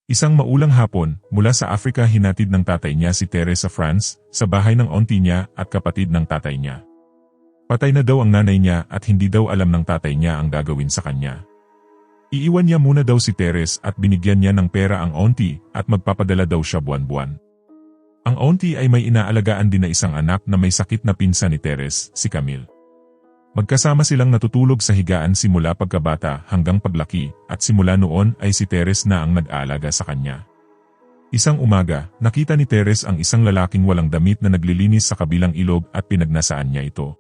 Isang maulang hapon, mula sa Africa hinatid ng tatay niya si Teres sa France, sa bahay ng auntie niya at kapatid ng tatay niya. Patay na daw ang nanay niya at hindi daw alam ng tatay niya ang gagawin sa kanya. Iiwan niya muna daw si Teres at binigyan niya ng pera ang auntie at magpapadala daw siya buwan-buwan. Ang auntie ay may inaalagaan din na isang anak na may sakit na pinsan ni Teres, si Camille. Magkasama silang natutulog sa higaan simula pagkabata hanggang paglaki at simula noon ay si Teres na ang nag-aalaga sa kanya. Isang umaga, nakita ni Teres ang isang lalaking walang damit na naglilinis sa kabilang ilog at pinagnasaan niya ito.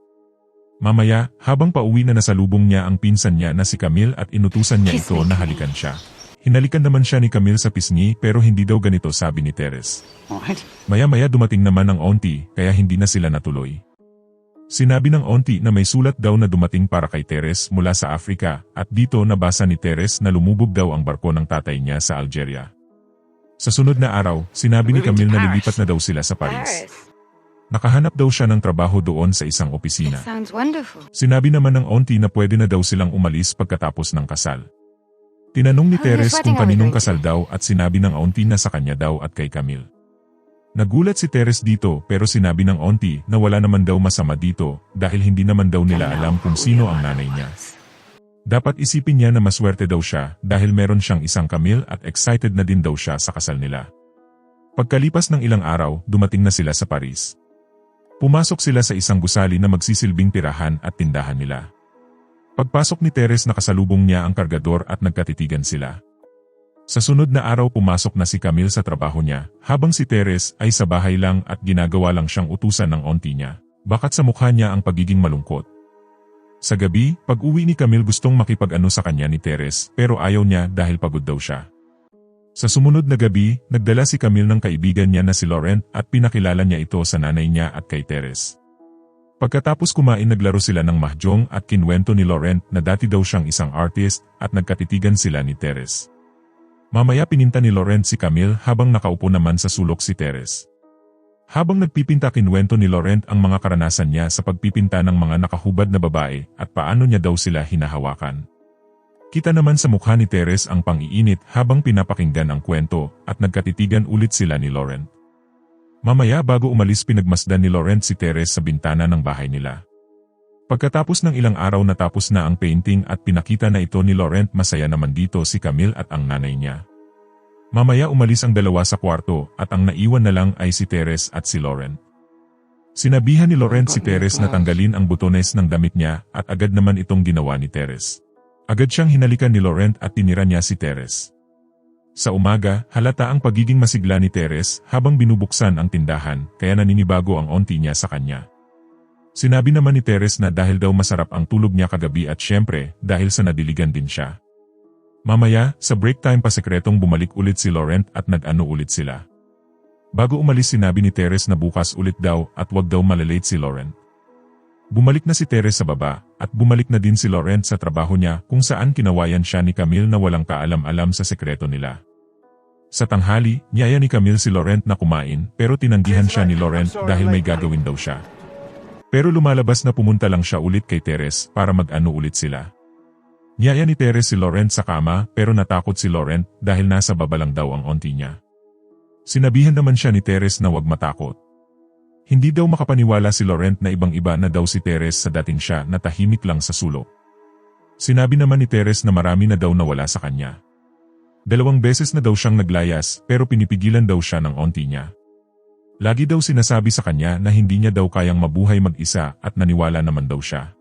Mamaya, habang pauwi na nasalubong niya ang pinsan niya na si Camille at inutusan niya ito na halikan siya. Hinalikan naman siya ni Camille sa pisngi pero hindi daw ganito sabi ni Teres. Maya-maya dumating naman ang auntie kaya hindi na sila natuloy. Sinabi ng auntie na may sulat daw na dumating para kay Teres mula sa Africa at dito nabasa ni Teres na lumubog daw ang barko ng tatay niya sa Algeria. Sa sunod na araw, sinabi ni Camille na lilipat na daw sila sa Paris. Nakahanap daw siya ng trabaho doon sa isang opisina. Sinabi naman ng auntie na pwede na daw silang umalis pagkatapos ng kasal. Tinanong ni Teres kung kaninong kasal daw at sinabi ng auntie na sa kanya daw at kay Camille. Nagulat si Teres dito pero sinabi ng auntie na wala naman daw masama dito dahil hindi naman daw nila alam kung sino ang nanay niya. Dapat isipin niya na maswerte daw siya dahil meron siyang isang Camille at excited na din daw siya sa kasal nila. Pagkalipas ng ilang araw, dumating na sila sa Paris. Pumasok sila sa isang gusali na magsisilbing tirahan at tindahan nila. Pagpasok ni Teres nakasalubong niya ang kargador at nagkatitigan sila. Sa sunod na araw pumasok na si Camille sa trabaho niya, habang si Teres ay sa bahay lang at ginagawa lang siyang utusan ng auntie niya. Bakat sa mukha niya ang pagiging malungkot. Sa gabi, pag-uwi ni Camille gustong makipag-ano sa kanya ni Teres pero ayaw niya dahil pagod daw siya. Sa sumunod na gabi, nagdala si Camille ng kaibigan niya na si Laurent at pinakilala niya ito sa nanay niya at kay Teres. Pagkatapos kumain naglaro sila ng mahjong at kinwento ni Laurent na dati daw siyang isang artist at nagkatitigan sila ni Teres. Mamaya pininta ni Laurent si Camille habang nakaupo naman sa sulok si Teres. Habang nagpipinta kinwento ni Laurent ang mga karanasan niya sa pagpipinta ng mga nakahubad na babae at paano niya daw sila hinahawakan. Kita naman sa mukha ni Teres ang pang-iinit habang pinapakinggan ang kwento at nagkatitigan ulit sila ni Laurent. Mamaya bago umalis pinagmasdan ni Laurent si Teres sa bintana ng bahay nila. Pagkatapos ng ilang araw natapos na ang painting at pinakita na ito ni Laurent masaya naman dito si Camille at ang nanay niya. Mamaya umalis ang dalawa sa kwarto at ang naiwan na lang ay si Teres at si Laurent. Sinabihan ni Laurent si Teres na tanggalin ang butones ng damit niya at agad naman itong ginawa ni Teres. Agad siyang hinalikan ni Laurent at tinira niya si Teres. Sa umaga, halata ang pagiging masigla ni Teres habang binubuksan ang tindahan kaya naninibago ang auntie niya sa kanya. Sinabi naman ni Teres na dahil daw masarap ang tulog niya kagabi at syempre dahil sa nadiligan din siya. Mamaya, sa break time pa sekretong bumalik ulit si Laurent at nag-ano ulit sila. Bago umalis sinabi ni Teres na bukas ulit daw at wag daw malalate si Laurent. Bumalik na si Teres sa baba at bumalik na din si Laurent sa trabaho niya kung saan kinawayan siya ni Camille na walang kaalam-alam sa sekreto nila. Sa tanghali, niyaya ni Camille si Laurent na kumain pero tinanggihan siya ni Laurent dahil may gagawin daw siya. Pero lumalabas na pumunta lang siya ulit kay Teres para mag-ano ulit sila. Niyaya ni Teres si Laurent sa kama pero natakot si Laurent dahil nasa baba lang daw ang auntie niya. Sinabihan naman siya ni Teres na wag matakot. Hindi daw makapaniwala si Laurent na ibang-iba na daw si Teres sa dating siya na tahimik lang sa sulok. Sinabi naman ni Teres na marami na daw nawala sa kanya. 2 beses na daw siyang naglayas pero pinipigilan daw siya ng auntie niya. Lagi daw sinasabi sa kanya na hindi niya daw kayang mabuhay mag-isa at naniwala naman daw siya.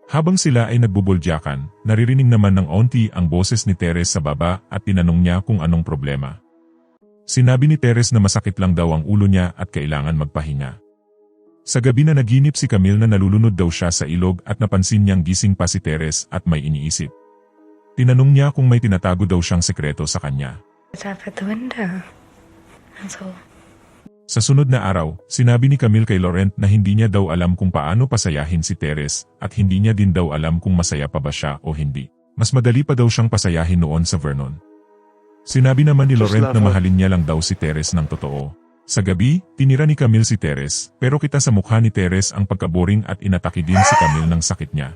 Habang sila ay nagbubulyakan, naririnig naman ng auntie ang boses ni Teres sa baba at tinanong niya kung anong problema. Sinabi ni Teres na masakit lang daw ang ulo niya at kailangan magpahinga. Sa gabi na naginip si Camille na nalulunod daw siya sa ilog at napansin niyang gising pa si Teres at may iniisip. Tinanong niya kung may tinatago daw siyang sekreto sa kanya. Sa sunod na araw, sinabi ni Camille kay Laurent na hindi niya daw alam kung paano pasayahin si Teres at hindi niya din daw alam kung masaya pa ba siya o hindi. Mas madali pa daw siyang pasayahin noon sa Vernon. Sinabi naman ni Laurent na mahalin niya lang daw si Teres ng totoo. Sa gabi, tinira ni Camille si Teres pero kita sa mukha ni Teres ang pagkaboring at inatake din si Camille ng sakit niya.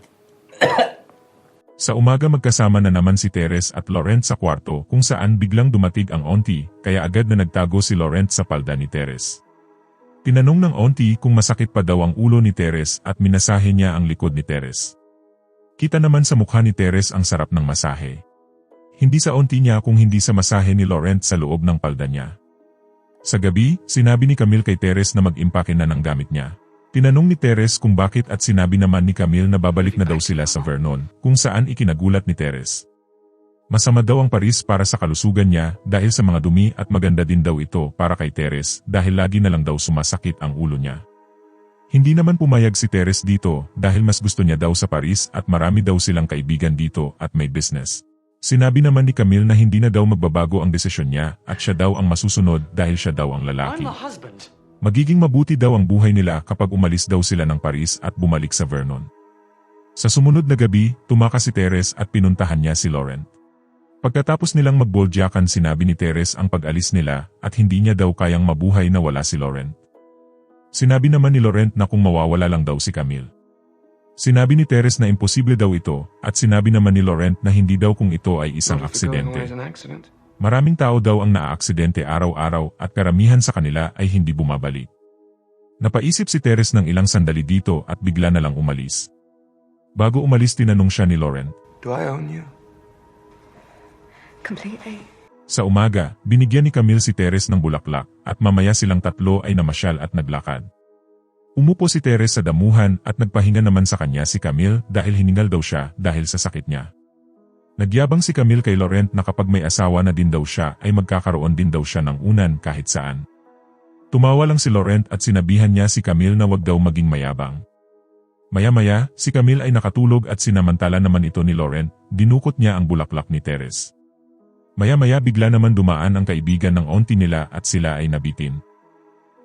Sa umaga magkasama na naman si Teres at Laurent sa kwarto kung saan biglang dumating ang auntie kaya agad na nagtago si Laurent sa palda ni Teres. Tinanong ng auntie kung masakit pa daw ang ulo ni Teres at minasahe niya ang likod ni Teres. Kita naman sa mukha ni Teres ang sarap ng masahe. Hindi sa auntie niya kung hindi sa masahe ni Laurent sa loob ng palda niya. Sa gabi, sinabi ni Camille kay Teres na mag-impake na ng gamit niya. Tinanong ni Teres kung bakit at sinabi naman ni Camille na babalik na daw sila sa Vernon, kung saan ikinagulat ni Teres. Masama daw ang Paris para sa kalusugan niya dahil sa mga dumi at maganda din daw ito para kay Teres dahil lagi na lang daw sumasakit ang ulo niya. Hindi naman pumayag si Teres dito dahil mas gusto niya daw sa Paris at marami daw silang kaibigan dito at may business. Sinabi naman ni Camille na hindi na daw magbabago ang desisyon niya at siya daw ang masusunod dahil siya daw ang lalaki. Magiging mabuti daw ang buhay nila kapag umalis daw sila ng Paris at bumalik sa Vernon. Sa sumunod na gabi, tumakas si Teres at pinuntahan niya si Laurent. Pagkatapos nilang magboldyakan sinabi ni Teres ang pag-alis nila at hindi niya daw kayang mabuhay na wala si Laurent. Sinabi naman ni Laurent na kung mawawala lang daw si Camille. Sinabi ni Teres na imposible daw ito at sinabi naman ni Laurent na hindi daw kung ito ay isang aksidente. Maraming tao daw ang naaaksidente araw-araw at karamihan sa kanila ay hindi bumabalik. Napaisip si Teres ng ilang sandali dito at bigla na lang umalis. Bago umalis tinanong siya ni Laurent. Do I own you? Completely. Sa umaga, binigyan ni Camille si Teres ng bulaklak at mamaya silang tatlo ay namasyal at naglakad. Umupo si Teres sa damuhan at nagpahinga naman sa kanya si Camille dahil hiningal daw siya dahil sa sakit niya. Nagyabang si Camille kay Laurent na kapag may asawa na din daw siya ay magkakaroon din daw siya ng unan kahit saan. Tumawa lang si Laurent at sinabihan niya si Camille na wag daw maging mayabang. Maya-maya, si Camille ay nakatulog at sinamantala naman ito ni Laurent, dinukot niya ang bulaklak ni Teres. Maya-maya bigla naman dumaan ang kaibigan ng auntie nila at sila ay nabitin.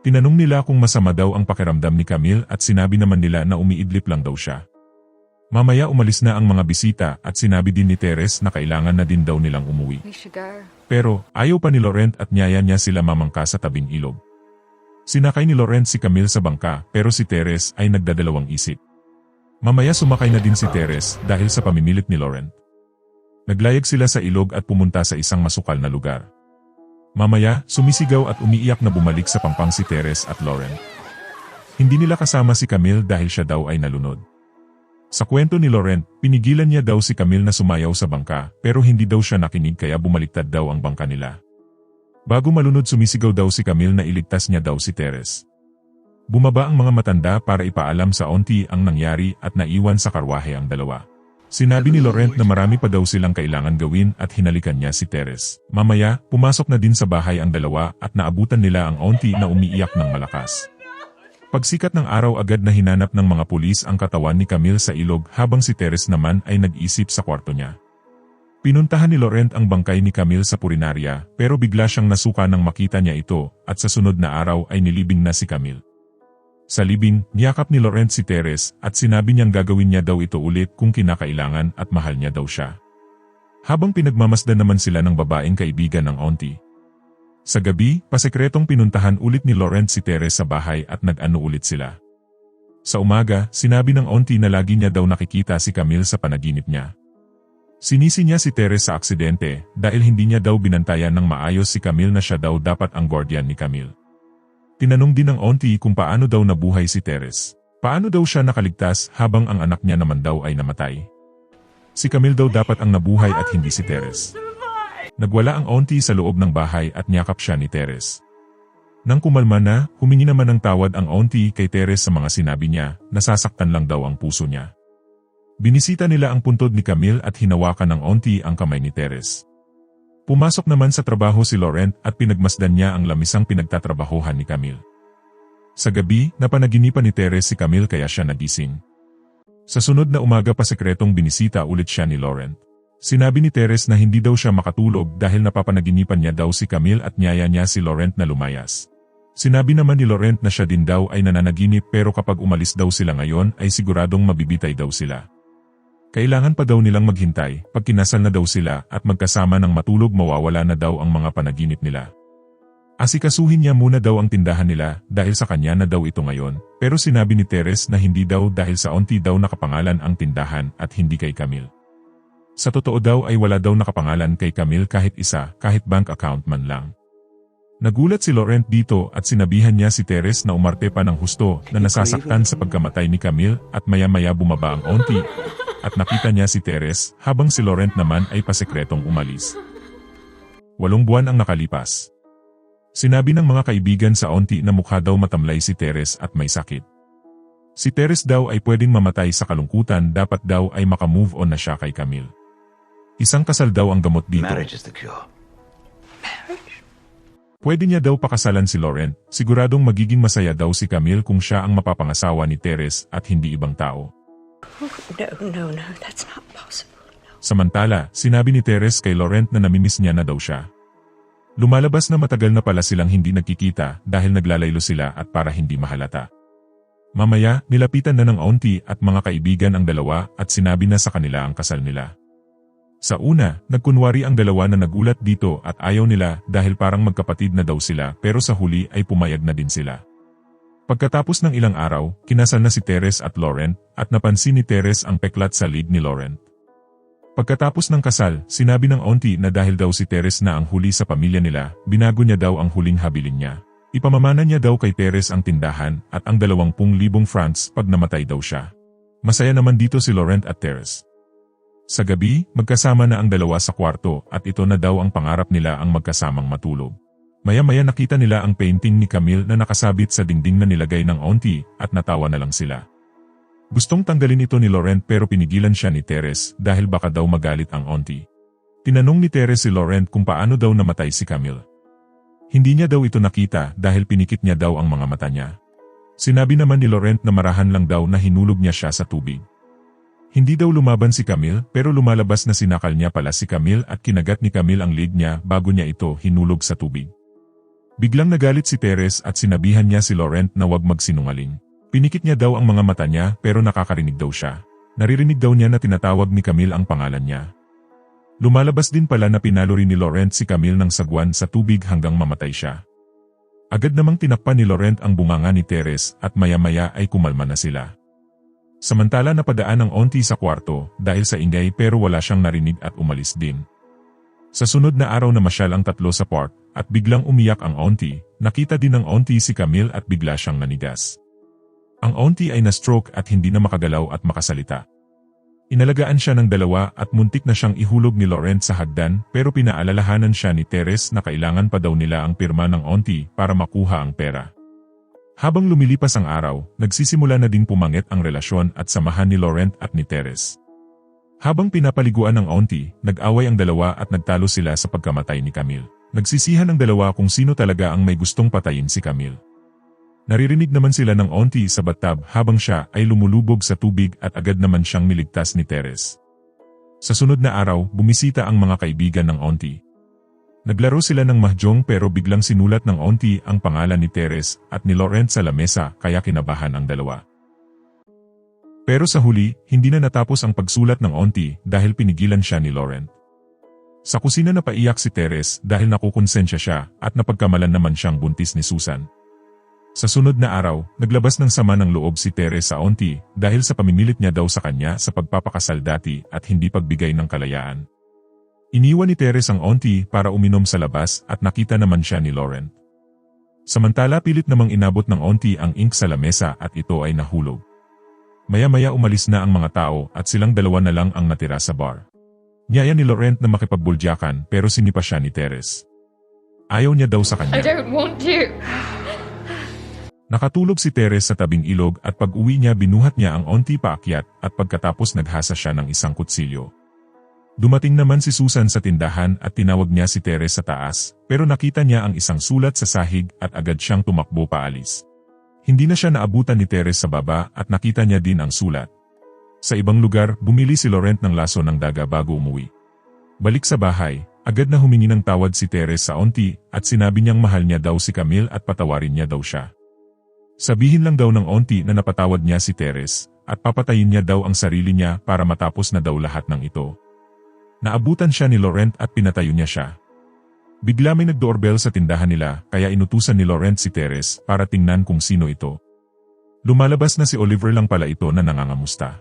Tinanong nila kung masama daw ang pakiramdam ni Camille at sinabi naman nila na umiidlip lang daw siya. Mamaya umalis na ang mga bisita at sinabi din ni Teres na kailangan na din daw nilang umuwi. Pero ayaw pa ni Laurent at niyaya niya sila mamangka sa tabing ilog. Sinakay ni Laurent si Camille sa bangka pero si Teres ay nagdadalawang isip. Mamaya sumakay na din si Teres dahil sa pamimilit ni Laurent. Naglayag sila sa ilog at pumunta sa isang masukal na lugar. Mamaya sumisigaw at umiiyak na bumalik sa pampang si Teres at Laurent. Hindi nila kasama si Camille dahil siya daw ay nalunod. Sa kwento ni Laurent, pinigilan niya daw si Camille na sumayaw sa bangka pero hindi daw siya nakinig kaya bumaliktad daw ang bangka nila. Bago malunod sumisigaw daw si Camille na iligtas niya daw si Teres. Bumaba ang mga matanda para ipaalam sa auntie ang nangyari at naiwan sa karwahe ang dalawa. Sinabi ni Laurent na marami pa daw silang kailangan gawin at hinalikan niya si Teres. Mamaya, pumasok na din sa bahay ang dalawa at naabutan nila ang auntie na umiiyak ng malakas. Pagsikat ng araw agad na hinanap ng mga pulis ang katawan ni Camille sa ilog habang si Teres naman ay nag-isip sa kwarto niya. Pinuntahan ni Laurent ang bangkay ni Camille sa purinarya pero bigla siyang nasuka nang makita niya ito at sa sunod na araw ay nilibing na si Camille. Sa libing, niyakap ni Laurent si Teres at sinabi niyang gagawin niya daw ito ulit kung kinakailangan at mahal niya daw siya. Habang pinagmamasdan naman sila ng babaeng kaibigan ng auntie. Sa gabi, pasekretong pinuntahan ulit ni Laurent si Teres sa bahay at nag-ano ulit sila. Sa umaga, sinabi ng auntie na lagi niya daw nakikita si Camille sa panaginip niya. Sinisi niya si Teres sa aksidente dahil hindi niya daw binantayan ng maayos si Camille na siya daw dapat ang guardian ni Camille. Tinanong din ng auntie kung paano daw nabuhay si Teres. Paano daw siya nakaligtas habang ang anak niya naman daw ay namatay. Si Camille daw dapat ang nabuhay at hindi si Teres. Nagwala ang auntie sa loob ng bahay at niyakap siya ni Teres. Nang kumalma na, humingi naman ng tawad ang auntie kay Teres sa mga sinabi niya, nasasaktan lang daw ang puso niya. Binisita nila ang puntod ni Camille at hinawakan ng auntie ang kamay ni Teres. Pumasok naman sa trabaho si Laurent at pinagmasdan niya ang lamisang pinagtatrabahuhan ni Camille. Sa gabi, napanaginipan ni Teres si Camille kaya siya nagising. Sa sunod na umaga pa sekretong binisita ulit siya ni Laurent. Sinabi ni Teres na hindi daw siya makatulog dahil napapanaginipan niya daw si Camille at niyaya niya si Laurent na lumayas. Sinabi naman ni Laurent na siya din daw ay nananaginip pero kapag umalis daw sila ngayon ay siguradong mabibitay daw sila. Kailangan pa daw nilang maghintay, pag kinasal na daw sila at magkasama ng matulog mawawala na daw ang mga panaginip nila. Asikasuhin niya muna daw ang tindahan nila dahil sa kanya na daw ito ngayon, pero sinabi ni Teres na hindi daw dahil sa auntie daw nakapangalan ang tindahan at hindi kay Camille. Sa totoo daw ay wala daw nakapangalan kay Camille kahit isa, kahit bank account man lang. Nagulat si Laurent dito at sinabihan niya si Teres na umarte pa ng husto na nasasaktan sa pagkamatay ni Camille at maya-maya bumaba ang auntie at nakita niya si Teres habang si Laurent naman ay pasekretong umalis. 8 buwan ang nakalipas. Sinabi ng mga kaibigan sa auntie na mukha daw matamlay si Teres at may sakit. Si Teres daw ay pwedeng mamatay sa kalungkutan, dapat daw ay makamove on na siya kay Camille. Isang kasal daw ang gamot dito. Marriage is the cure. Pwede niya daw pakasalan si Laurent, siguradong magiging masaya daw si Camille kung siya ang mapapangasawa ni Teres at hindi ibang tao. No, that's not possible. No. Samantala, sinabi ni Teres kay Laurent na namimiss niya na daw siya. Lumalabas na matagal na pala silang hindi nagkikita dahil naglalaylo sila at para hindi mahalata. Mamaya, nilapitan na ng auntie at mga kaibigan ang dalawa at sinabi na sa kanila ang kasal nila. Sa una, nagkunwari ang dalawa na nagulat dito at ayaw nila dahil parang magkapatid na daw sila, pero sa huli ay pumayag na din sila. Pagkatapos ng ilang araw, kinasal na si Teres at Laurent at napansin ni Teres ang peklat sa leeg ni Laurent. Pagkatapos ng kasal, sinabi ng auntie na dahil daw si Teres na ang huli sa pamilya nila, binago niya daw ang huling habilin niya. Ipamamana niya daw kay Teres ang tindahan at ang 20,000 francs pag namatay daw siya. Masaya naman dito si Laurent at Teres. Sa gabi, magkasama na ang dalawa sa kwarto at ito na daw ang pangarap nila, ang magkasamang matulog. Maya-maya nakita nila ang painting ni Camille na nakasabit sa dingding na nilagay ng auntie at natawa na lang sila. Gustong tanggalin ito ni Laurent pero pinigilan siya ni Teres dahil baka daw magalit ang auntie. Tinanong ni Teres si Laurent kung paano daw namatay si Camille. Hindi niya daw ito nakita dahil pinikit niya daw ang mga mata niya. Sinabi naman ni Laurent na marahan lang daw na hinulog niya siya sa tubig. Hindi daw lumaban si Camille pero lumalabas na sinakal niya pala si Camille at kinagat ni Camille ang leeg niya bago niya ito hinulog sa tubig. Biglang nagalit si Teres at sinabihan niya si Laurent na wag magsinungaling. Pinikit niya daw ang mga mata niya pero nakakarinig daw siya. Naririnig daw niya na tinatawag ni Camille ang pangalan niya. Lumalabas din pala na pinalo rin ni Laurent si Camille ng sagwan sa tubig hanggang mamatay siya. Agad namang tinakpan ni Laurent ang bunganga ni Teres at maya-maya ay kumalma na sila. Samantala napadaan ang auntie sa kwarto dahil sa ingay pero wala siyang narinig at umalis din. Sa sunod na araw na masyal ang tatlo sa park at biglang umiyak ang auntie, nakita din ng auntie si Camille at bigla siyang nanigas. Ang auntie ay na-stroke at hindi na makagalaw at makasalita. Inalagaan siya ng dalawa at muntik na siyang ihulog ni Laurent sa hagdan pero pinaalalahanan siya ni Teres na kailangan pa daw nila ang pirma ng auntie para makuha ang pera. Habang lumilipas ang araw, nagsisimula na din pumangit ang relasyon at samahan ni Laurent at ni Teres. Habang pinapaliguan ng auntie, nag-away ang dalawa at nagtalo sila sa pagkamatay ni Camille. Nagsisihan ang dalawa kung sino talaga ang may gustong patayin si Camille. Naririnig naman sila ng auntie sa bathtub habang siya ay lumulubog sa tubig at agad naman siyang niligtas ni Teres. Sa sunod na araw, bumisita ang mga kaibigan ng auntie. Naglaro sila ng mahjong pero biglang sinulat ng auntie ang pangalan ni Teres at ni Laurent sa lamesa kaya kinabahan ang dalawa. Pero sa huli, hindi na natapos ang pagsulat ng auntie dahil pinigilan siya ni Laurent. Sa kusina napaiyak si Teres dahil nakukonsensya siya at napagkamalan naman siyang buntis ni Susan. Sa sunod na araw, naglabas ng sama ng loob si Teres sa auntie dahil sa pamimilit niya daw sa kanya sa pagpapakasal dati at hindi pagbigay ng kalayaan. Iniwan ni Teres ang auntie para uminom sa labas at nakita naman siya ni Laurent. Samantala pilit namang inabot ng auntie ang ink sa lamesa at ito ay nahulog. Maya-maya umalis na ang mga tao at silang dalawa na lang ang natira sa bar. Niyaya ni Laurent na makipagbuljakan pero sinipa siya ni Teres. Ayaw niya daw sa kanya. I don't want to. Nakatulog si Teres sa tabing ilog at pag-uwi niya binuhat niya ang auntie paakyat at pagkatapos naghasa siya ng isang kutsilyo. Dumating naman si Susan sa tindahan at tinawag niya si Teres sa taas pero nakita niya ang isang sulat sa sahig at agad siyang tumakbo paalis. Hindi na siya naabutan ni Teres sa baba at nakita niya din ang sulat. Sa ibang lugar, bumili si Laurent ng laso ng daga bago umuwi. Balik sa bahay, agad na humingi ng tawad si Teres sa auntie at sinabi niyang mahal niya daw si Camille at patawarin niya daw siya. Sabihin lang daw ng auntie na napatawad niya si Teres at papatayin niya daw ang sarili niya para matapos na daw lahat ng ito. Naabutan siya ni Laurent at pinatayo niya siya. Bigla may nag-doorbell sa tindahan nila kaya inutusan ni Laurent si Teres para tingnan kung sino ito. Lumalabas na si Oliver lang pala ito na nangangamusta.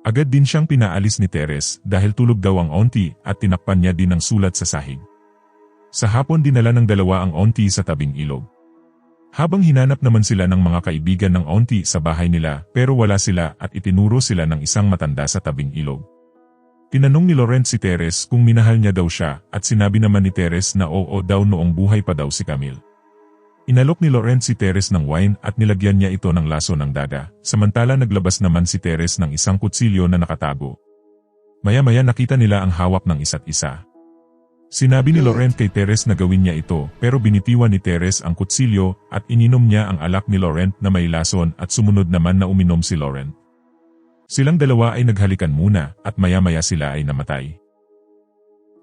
Agad din siyang pinaalis ni Teres dahil tulog daw ang auntie at tinakpan niya din ang sulat sa sahig. Sa hapon dinala ng dalawa ang auntie sa tabing ilog. Habang hinanap naman sila ng mga kaibigan ng auntie sa bahay nila pero wala sila at itinuro sila ng isang matanda sa tabing ilog. Tinanong ni Laurent si Teres kung minahal niya daw siya at sinabi naman ni Teres na oo daw noong buhay pa daw si Camille. Inalok ni Laurent si Teres ng wine at nilagyan niya ito ng laso ng daga, samantala naglabas naman si Teres ng isang kutsilyo na nakatago. Maya-maya nakita nila ang hawak ng isa't isa. Sinabi ni Laurent kay Teres na gawin niya ito pero binitiwan ni Teres ang kutsilyo at ininom niya ang alak ni Laurent na may lason at sumunod naman na uminom si Laurent. Silang dalawa ay naghalikan muna at maya-maya sila ay namatay.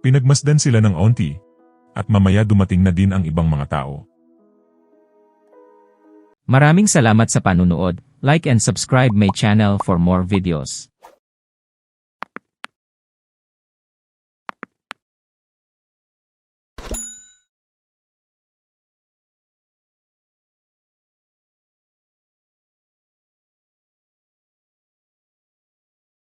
Pinagmasdan sila ng auntie at mamaya dumating na din ang ibang mga tao. Maraming salamat sa panunood. Like and subscribe my channel for more videos.